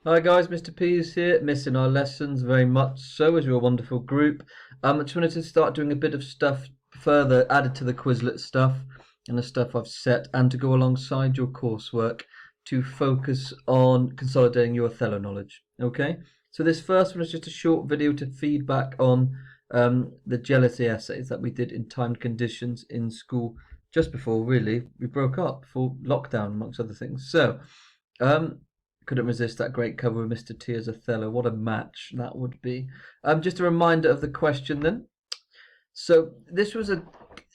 Hi guys, Mr. P is here, missing our lessons very much so as you're a wonderful group. I just wanted to start doing a bit of stuff further added to the Quizlet stuff and the stuff I've set, and to go alongside your coursework to focus on consolidating your Othello knowledge. Okay, so this first one is just a short video to feedback on the jealousy essays that we did in timed conditions in school just before really we broke up for lockdown amongst other things. So um, couldn't resist that great cover of Mr. T as Othello. What a match that would be. Just a reminder of the question then. So this was an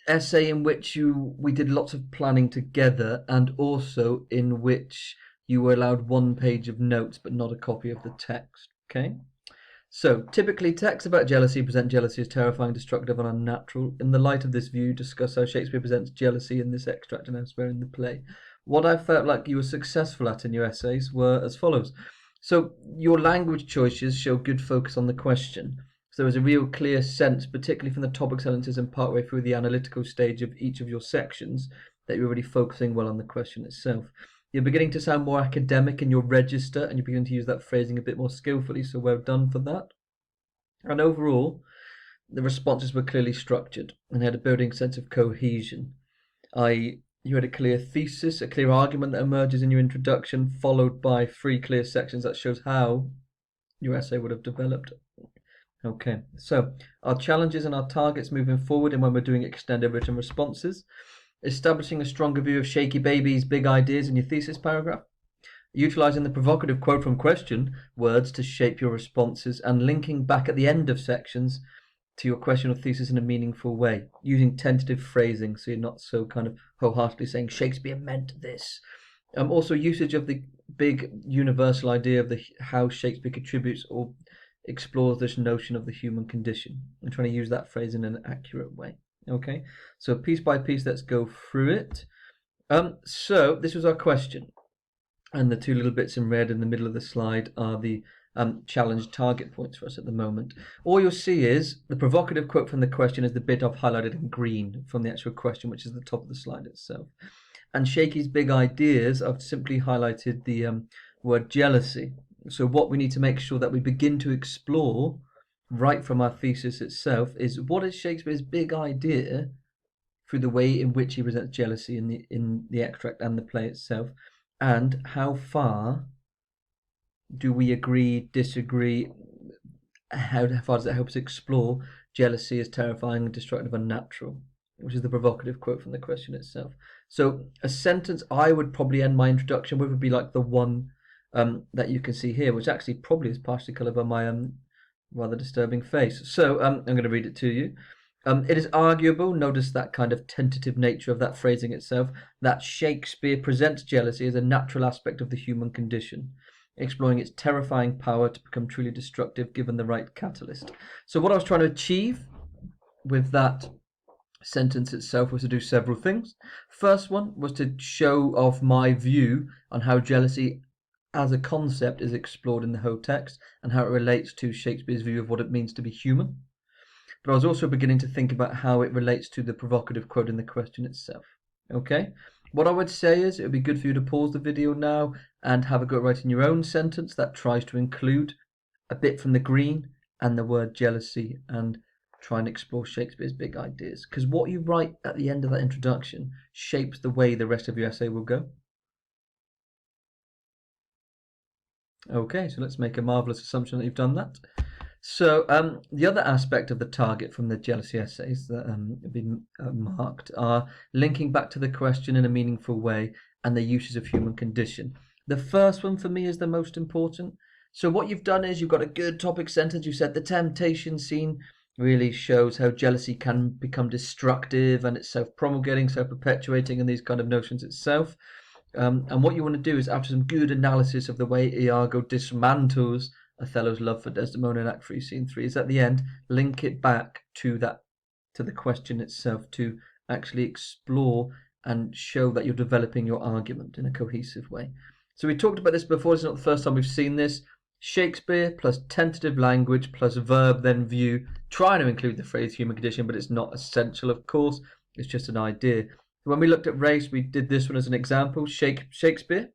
essay in which we did lots of planning together, and also in which you were allowed 1 page of notes but not a copy of the text. Okay. So typically texts about jealousy present jealousy as terrifying, destructive and unnatural. In the light of this view, discuss how Shakespeare presents jealousy in this extract and elsewhere in the play. What I felt like you were successful at in your essays were as follows. So your language choices show good focus on the question. So there was a real clear sense, particularly from the topic sentences and partway through the analytical stage of each of your sections, that you're really focusing well on the question itself. You're beginning to sound more academic in your register, and you're beginning to use that phrasing a bit more skillfully, so well done for that. And overall, the responses were clearly structured and had a building sense of cohesion. You had a clear thesis, a clear argument that emerges in your introduction, followed by 3 clear sections that shows how your essay would have developed. Okay, so our challenges and our targets moving forward, and when we're doing extended written responses: establishing a stronger view of Shaky Baby's big ideas in your thesis paragraph, utilizing the provocative quote from question words to shape your responses, and linking back at the end of sections to your question or thesis in a meaningful way, using tentative phrasing so you're not so kind of wholeheartedly saying Shakespeare meant this. Also usage of the big universal idea of how Shakespeare contributes or explores this notion of the human condition, and trying to use that phrase in an accurate way. Okay, so piece by piece, let's go through it. So this was our question, and the 2 little bits in red in the middle of the slide are the challenge target points for us at the moment. All you'll see is the provocative quote from the question is the bit I've highlighted in green from the actual question, which is the top of the slide itself. And Shaky's big ideas, I've simply highlighted the word jealousy. So what we need to make sure that we begin to explore right from our thesis itself is, what is Shakespeare's big idea through the way in which he presents jealousy in the extract and the play itself, and how far do we agree, disagree? How far does it help us explore jealousy as terrifying, destructive, and unnatural, which is the provocative quote from the question itself. So a sentence I would probably end my introduction with would be like the one that you can see here, which actually probably is partially coloured by my rather disturbing face. So I'm going to read it to you. It is arguable, notice that kind of tentative nature of that phrasing itself, that Shakespeare presents jealousy as a natural aspect of the human condition, exploring its terrifying power to become truly destructive given the right catalyst. So what I was trying to achieve with that sentence itself was to do several things. First one was to show off my view on how jealousy as a concept is explored in the whole text, and how it relates to Shakespeare's view of what it means to be human. But I was also beginning to think about how it relates to the provocative quote in the question itself. Okay? What I would say is it would be good for you to pause the video now and have a go at writing your own sentence that tries to include a bit from the green and the word jealousy, and try and explore Shakespeare's big ideas. Because what you write at the end of that introduction shapes the way the rest of your essay will go. Okay, so let's make a marvellous assumption that you've done that. So the other aspect of the target from the jealousy essays that have been marked are linking back to the question in a meaningful way and the uses of human condition. The first one for me is the most important. So what you've done is you've got a good topic sentence. You said the temptation scene really shows how jealousy can become destructive, and it's self-promulgating, self-perpetuating, and these kind of notions itself. And what you want to do is, after some good analysis of the way Iago dismantles Othello's love for Desdemona in Act 3, Scene 3, is at the end, link it back to the question itself, to actually explore and show that you're developing your argument in a cohesive way. So we talked about this before, it's not the first time we've seen this. Shakespeare plus tentative language plus verb then view, trying to include the phrase human condition, but it's not essential, of course, it's just an idea. When we looked at race, we did this one as an example. Shakespeare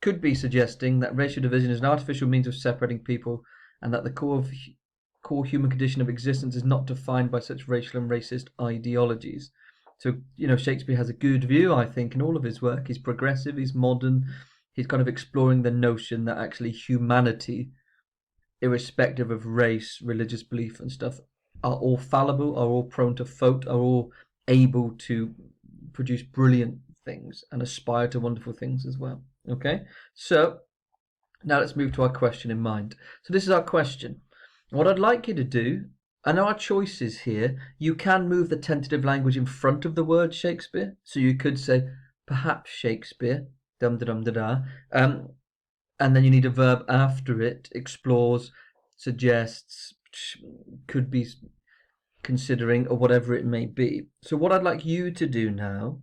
could be suggesting that racial division is an artificial means of separating people, and that the core human condition of existence is not defined by such racial and racist ideologies. So, Shakespeare has a good view, I think, in all of his work. He's progressive, he's modern, he's kind of exploring the notion that actually humanity, irrespective of race, religious belief and stuff, are all fallible, are all prone to fault, are all able to produce brilliant things and aspire to wonderful things as well. Okay, so now let's move to our question in mind. So this is our question. What I'd like you to do, and our choices here, you can move the tentative language in front of the word Shakespeare. So you could say, perhaps Shakespeare, dum da dum da da, and then you need a verb after it, explores, suggests, could be considering, or whatever it may be. So what I'd like you to do now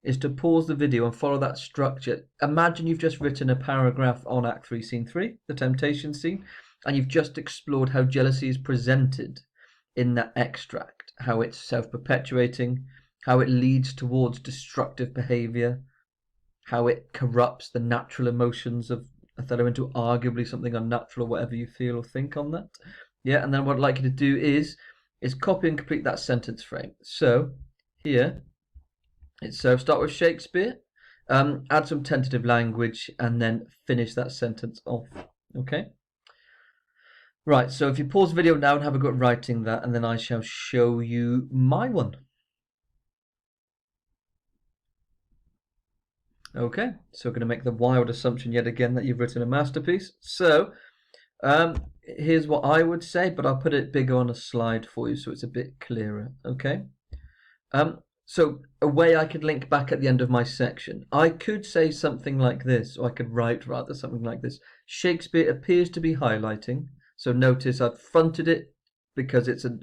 is to pause the video and follow that structure. Imagine you've just written a paragraph on Act 3, Scene 3, the temptation scene, and you've just explored how jealousy is presented in that extract, how it's self-perpetuating, how it leads towards destructive behaviour, how it corrupts the natural emotions of Othello into arguably something unnatural, or whatever you feel or think on that. Yeah, and then what I'd like you to do is copy and complete that sentence frame. So here, start with Shakespeare, add some tentative language, and then finish that sentence off. Okay? Right, so if you pause the video now and have a go at writing that, and then I shall show you my one. Okay, so we're going to make the wild assumption yet again that you've written a masterpiece. So, here's what I would say, but I'll put it bigger on a slide for you so it's a bit clearer. Okay? So a way I could link back at the end of my section, I could say something like this, or I could write rather something like this. Shakespeare appears to be highlighting. So notice I've fronted it because it's an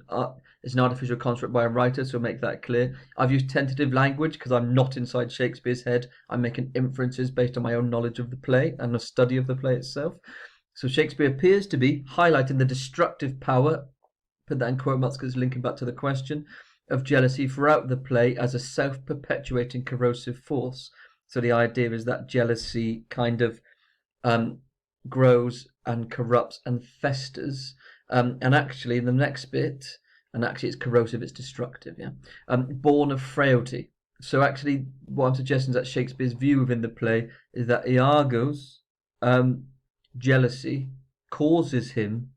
artificial construct by a writer, so make that clear. I've used tentative language because I'm not inside Shakespeare's head. I'm making inferences based on my own knowledge of the play and the study of the play itself. So Shakespeare appears to be highlighting the destructive power, put that in quote marks because it's linking back to the question, of jealousy throughout the play as a self-perpetuating corrosive force. So the idea is that jealousy kind of grows and corrupts and festers, and actually in the next bit, and actually it's corrosive, it's destructive, yeah. Born of frailty. So actually what I'm suggesting is that Shakespeare's view within the play is that Iago's jealousy causes him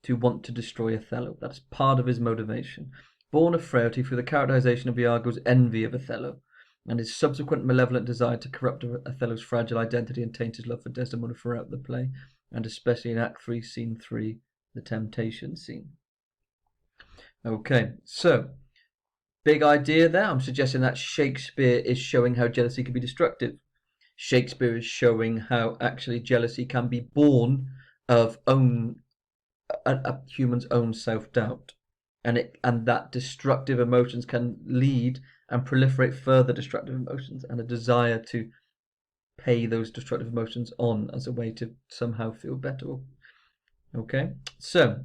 to want to destroy Othello. That's part of his motivation. Born of frailty through the characterization of Iago's envy of Othello and his subsequent malevolent desire to corrupt Othello's fragile identity and taint his love for Desdemona throughout the play, and especially in Act 3, Scene 3, the temptation scene. Okay, so big idea there. I'm suggesting that Shakespeare is showing how jealousy can be destructive. Shakespeare is showing how actually jealousy can be born of a human's own self-doubt. And that destructive emotions can lead and proliferate further destructive emotions, and a desire to pay those destructive emotions on as a way to somehow feel better. Okay, so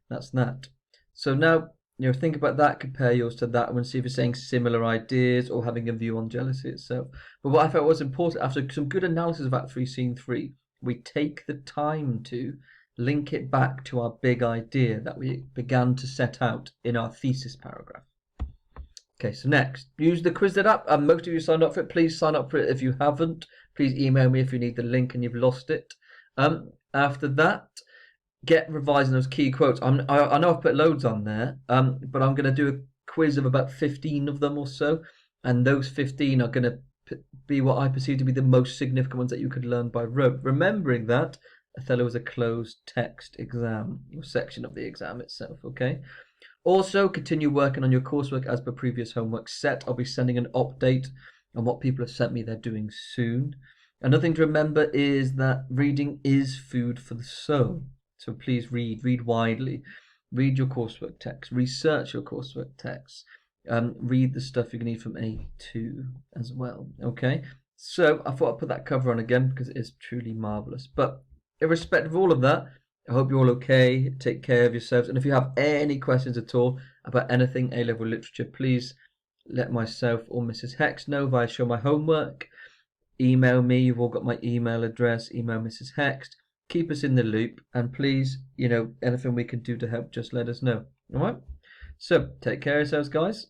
that's that. So now, think about that, compare yours to that one, see if you're saying similar ideas or having a view on jealousy itself. But what I felt was important, after some good analysis of Act 3, Scene 3, we take the time to link it back to our big idea that we began to set out in our thesis paragraph. Okay, so next, use the Quizlet app. Most of you signed up for it. Please sign up for it if you haven't. Please email me if you need the link and you've lost it. After that, get revising those key quotes. I know I've put loads on there, but I'm going to do a quiz of about 15 of them or so, and those 15 are going to be what I perceive to be the most significant ones that you could learn by rote. Remembering that Othello is a closed text exam, or section of the exam itself, okay? Also, continue working on your coursework as per previous homework set. I'll be sending an update on what people have sent me they're doing soon. Another thing to remember is that reading is food for the soul. So please read widely. Read your coursework text, research your coursework text, read the stuff you're going to need from A2 as well, okay? So I thought I'd put that cover on again because it is truly marvellous. But irrespective of all of that, I hope you're all okay. Take care of yourselves. And if you have any questions at all about anything A-level literature, please let myself or Mrs. Hex know via Show My Homework. email me. You've all got my email address. Email Mrs. Hext. Keep us in the loop, and please, anything we can do to help, just let us know. All right. So take care of yourselves, guys.